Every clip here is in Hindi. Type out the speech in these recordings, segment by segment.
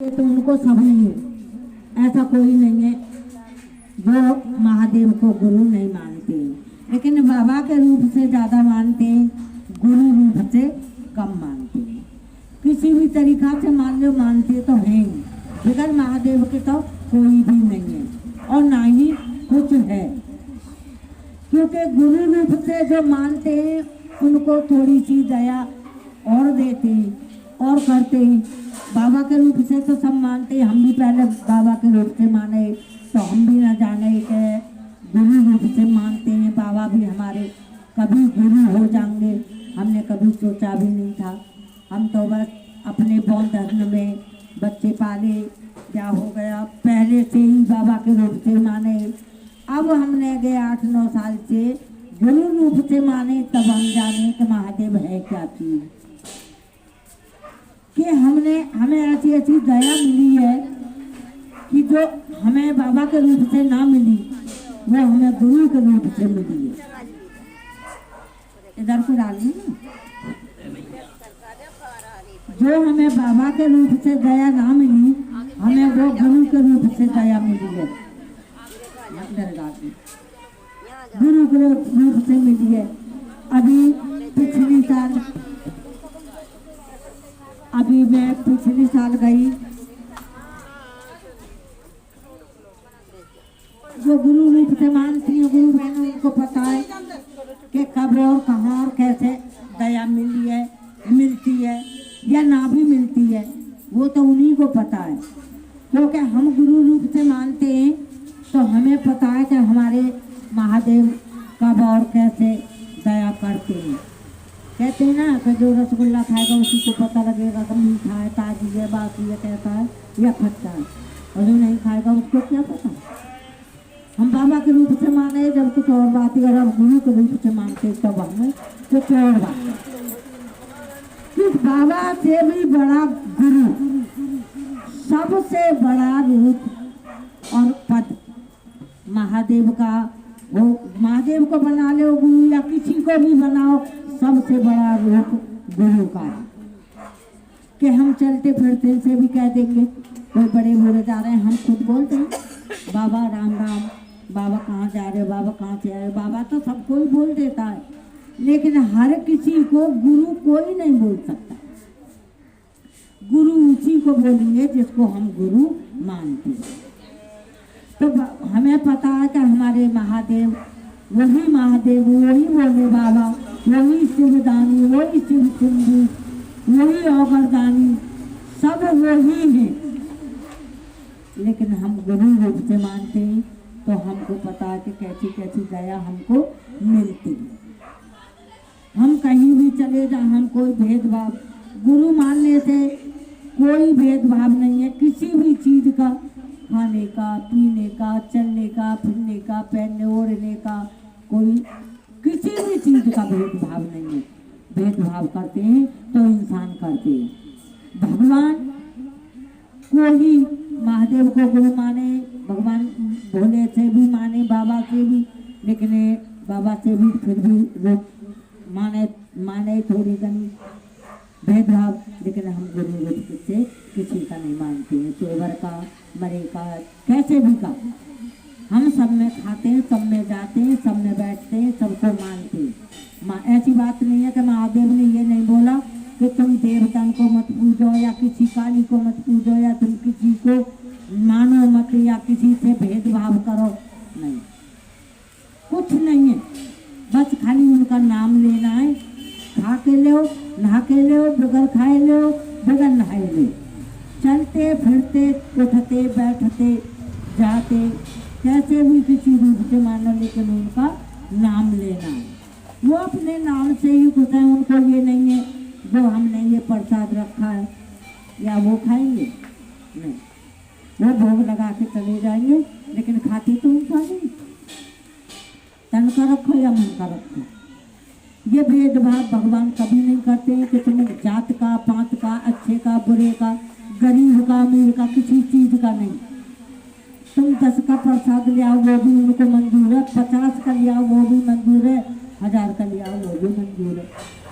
तो उनको सभी है, ऐसा कोई नहीं है जो महादेव को गुरु नहीं मानते, लेकिन बाबा के रूप से ज़्यादा मानते हैं, गुरु रूप से कम मानते हैं। किसी भी तरीका से मान लो मानते तो हैं, बगैर महादेव के तो कोई भी नहीं है और ना ही कुछ है। क्योंकि गुरु रूप से जो मानते हैं उनको थोड़ी सी दया और देते हैं और करते हैं। बाबा के रूप से तो सब मानते हैं, हम भी पहले बाबा के रूप से माने तो हम भी ना जाने कि गुरु रूप से मानते हैं बाबा भी हमारे कभी गुरु हो जाएंगे, हमने कभी सोचा भी नहीं था। हम तो बस अपने बौद्ध धर्म में बच्चे पाले, क्या हो गया पहले से ही बाबा के रूप से माने। अब हमने गए 8-9 साल से गुरु रूप से माने, तब हम जाने कि महादेव है क्या चीज़, कि हमें ऐसी ऐसी दया मिली है कि जो हमें बाबा के रूप से ना मिली वो हमें गुरु के रूप से मिली है। इधर को डालिए ना, जो हमें बाबा के रूप से दया ना मिली हमें वो गुरु के रूप से दया मिली है, गुरु के रूप से मिली है। अभी मैं पिछली साल गई, जो गुरु रूप से मानती है गुरु बहनों उनको पता है कि कब और कहाँ और कैसे दया मिलती है या ना भी मिलती है, वो तो उन्हीं को पता है। क्योंकि हम गुरु रूप से मानते हैं तो हमें पता है कि हमारे महादेव कब और कैसे दया करते हैं। कहते हैं ना कि जो रसगुल्ला खाएगा उसी को पता लगेगा कि मीठा है, ताजी है, बासी है, कैसा है या खट्टा है, और जो नहीं खाएगा उसको क्या पता। हम बाबा के रूप से माने जब कुछ और बात, अगर हम गुरु के रूप से मानते तब हमें कुछ और बात। कि बाबा से भी बड़ा गुरु, सबसे बड़ा रूप और पद महादेव का, वो महादेव को बना लो गुरु या किसी को भी बनाओ, सबसे बड़ा रूप गुरु का है। कि हम चलते फिरते से भी कह देंगे कोई बड़े बूढ़े जा रहे हैं, हम खुद बोलते हैं बाबा राम राम, बाबा कहाँ जा रहे हो, बाबा कहाँ से आए, बाबा तो सबको ही बोल देता है, लेकिन हर किसी को गुरु कोई नहीं बोल सकता। गुरु उसी को बोलेंगे जिसको हम गुरु मानते हैं। तो हमें पता है कि हमारे महादेव वही महादेव, वही बोले बाबा, वही शिवदानी, वही शिव सिंधु, वही औगरदानी, सब वही है। लेकिन हम गुरु रूप से मानते हैं तो हमको पता है कि कैसी कैसी दया हमको मिलती है। हम कहीं भी चले जाएं, हम कोई भेदभाव, गुरु मानने से कोई भेदभाव नहीं है किसी भी चीज़ का, खाने का, पीने का, चलने का, फिरने का, पहनने ओढ़ने का, कोई किसी भी चीज़ का भेदभाव नहीं है। भेदभाव करते हैं तो इंसान करते हैं। भगवान को ही महादेव को गुरु माने, भगवान भोले से भी माने, बाबा से भी, लेकिन बाबा से भी फिर भी लोग माने थोड़ी घनी भेदभाव, लेकिन हम गुरु रूप से किसी का नहीं मानते हैं। चोबर का, मरे का, कैसे भी का, हम सब में खाते हैं, सब में जाते हैं, सब में बैठते हैं, सबको मानते हैं। ऐसी बात नहीं है कि महादेव ने ये नहीं बोला कि तुम देवता को मत पूजो या किसी काली को मत पूजो या तुम किसी को मानो मत या किसी से भेदभाव करो, नहीं, कुछ नहीं है। बस खाली उनका नाम लेना है, खा के लो, नहा के लो, बगैर खाए लो, बगैर नहाए लो, चलते फिरते उठते बैठते जाते कैसे भी किसी रूप से मानो, लेकिन उनका नाम लेना है। वो अपने नाम से ही खुश है, उनको ये नहीं है जो हमने ये प्रसाद रखा है या वो खाएंगे, नहीं, वो भोग लगा के चले जाएंगे, लेकिन खाते तो उनका नहीं। तन का रखो या मन का रखो, ये भेदभाव भगवान कभी नहीं करते हैं कि तुम जात का, पात का, अच्छे का, बुरे का, गरीब का, अमीर का, किसी चीज़ का नहीं। तुम 10 का प्रसाद ले आओ वो भी उनको मंजूर है, 50 का ले आओ वो भी मंजूर है, 1000 का ले आओ वो भी मंजूर है।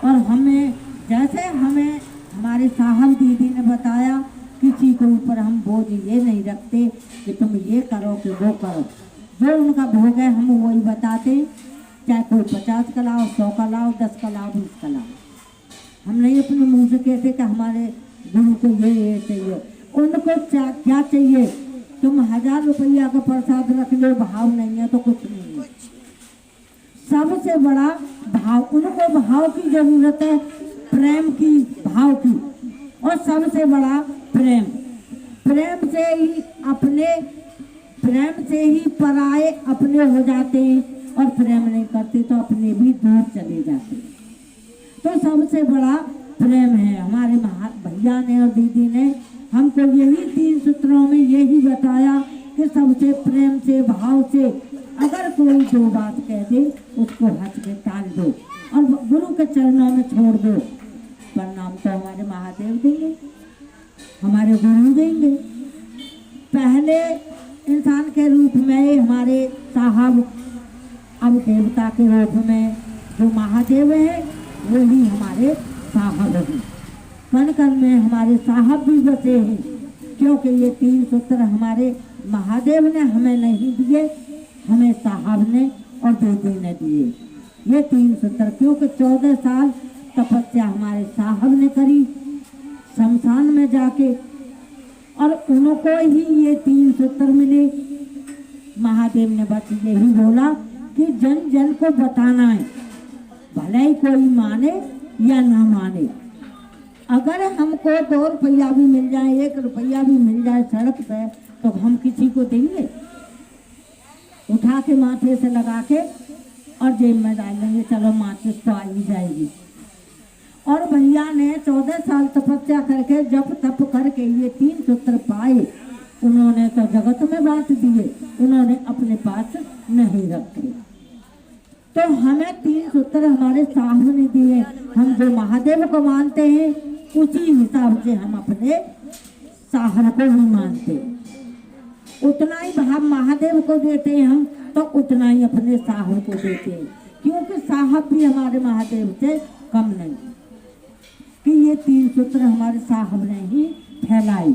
और हमें जैसे हमें हमारे साहब दीदी ने बताया किसी के ऊपर हम बोझ ये नहीं रखते कि तुम ये करो कि वो करो। जो उनका भोग है हम वही बताते, चाहे कोई 50 का लाओ, 100 का लाओ, 10 का लाओ, 20 का लाओ। हम नहीं अपने मुंह से कहते कि हमारे गुरु को ये चाहिए। उनको क्या चाहिए? तुम 1000 रुपया का प्रसाद रख लो, भाव नहीं है तो कुछ नहीं है। सबसे बड़ा भाव, उनको भाव की जरूरत है, प्रेम की, भाव की। और सबसे बड़ा प्रेम, प्रेम से ही पराए अपने हो जाते हैं, और प्रेम नहीं करते तो अपने भी दूर चले जाते हैं। तो सबसे बड़ा प्रेम है। हमारे भैया ने और दीदी ने हमको यही 3 सूत्रों में यही बताया कि सबसे प्रेम से, भाव से अगर कोई 2 बात कह दे उसको हंस के टाल दो और गुरु के चरणों में छोड़ दो। प्रणाम तो हमारे महादेव देंगे, हमारे गुरु देंगे। पहले इंसान के रूप में हमारे साहब, अब देवता के रूप में जो महादेव है वही हमारे साहब हैं। कण कण में हमारे साहब भी बसे हैं, क्योंकि ये 3 सूत्र हमारे महादेव ने हमें नहीं दिए, हमें साहब ने और दीदी ने दिए ये 3 सूत्र। क्योंकि 14 साल तपस्या हमारे साहब ने करी शमशान में जाके, और उनको ही ये 3 सूत्र मिले। महादेव ने बस यही बोला कि जन जन को बताना है, भले ही कोई माने या ना माने। अगर हमको 2 रुपया भी मिल जाए, 1 रुपया भी मिल जाए सड़क पे, तो हम किसी को देंगे? उठा के माथे से लगा के और जेब में डाल देंगे, चलो माचिस तो आ ही जाएगी। और भैया ने 14 साल तपस्या करके जप तप करके ये 3 सूत्र पाए। उन्होंने तो जगत में बांट दिए, उन्होंने अपने पास नहीं रखे। तो हमें 3 सूत्र हमारे साहब ने दिए। हम जो महादेव को मानते हैं उसी हिसाब से हम अपने साहब को भी मानते। उतना ही भाव महादेव को देते हैं हम, तो उतना ही अपने साहब को देते हैं। क्योंकि साहब भी हमारे महादेव से कम नहीं, कि ये 3 सूत्र हमारे साहब ने ही फैलाई।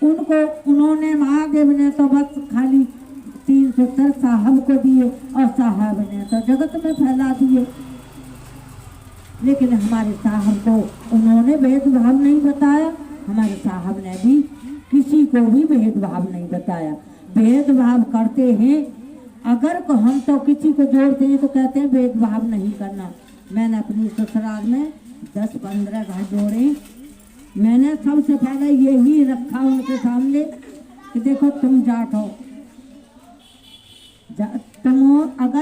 उन्होंने महादेव ने तो बस खाली 3 सूत्र साहब को दिए और साहब ने तो जगत में फैला दिए। लेकिन हमारे साहब को उन्होंने भेदभाव नहीं बताया, हमारे साहब ने भी किसी को भी भेदभाव नहीं बताया। भेदभाव करते हैं अगर को हम तो किसी को जोड़ते हैं तो कहते हैं भेदभाव नहीं करना। मैंने अपनी ससुराल में 10-15 घर जोड़े। मैंने सबसे पहले यही रखा उनके सामने कि देखो तुम जाट हो, तुम अगर